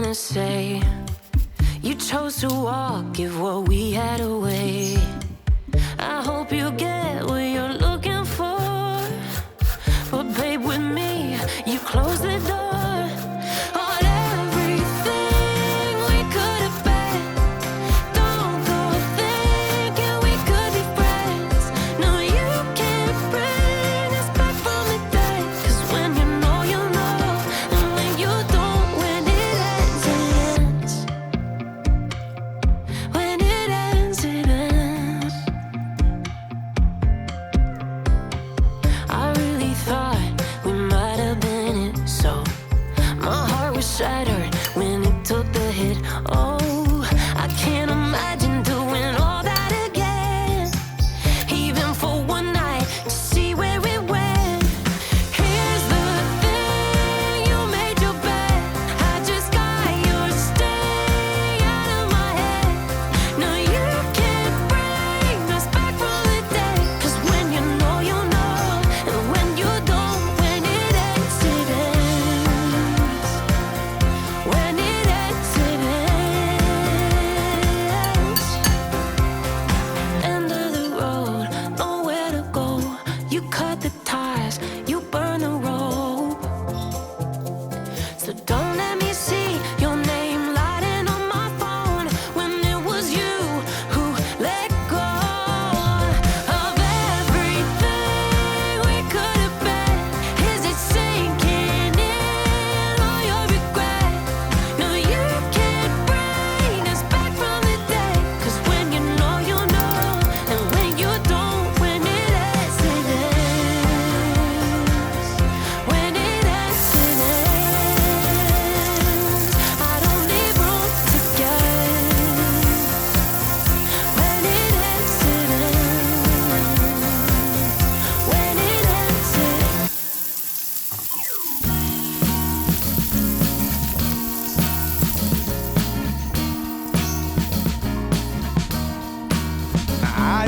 gonna say? You chose to walk, give what we had away. I hope you get what you're looking for, but babe, with me, you close the door on everything we could have been. Don't go thinking we could be friends. No, you can't bring us back from the dead. 'Cause when you know, you know, and when you don't, when it ends, it ends. When it ends, it ends. I really thought we might have been it, so my heart was shattered when it took the hit. Oh, I can't imagine doing all that again, even for one night, to see where it went. Here's the thing, you made your bed, I just got yours, stay out of my head. No, you can't bring us back from the dead. 'Cause when you know, you know, and when you don't, when it ends, it ends. When it ends, it ends. End of the road, nowhere to go. You cut the ties, you burn the rope. So don't let me see your name lighting on my phone when it was you who let go of everything we could have been. Is it sinking in all your regret? No, you can't bring us back from the dead. 'Cause when you know, you know, and when you don't, when it ends, it ends. When it ends, it ends. I don't leave room to guess. When it ends, it ends. When it ends, it ends. I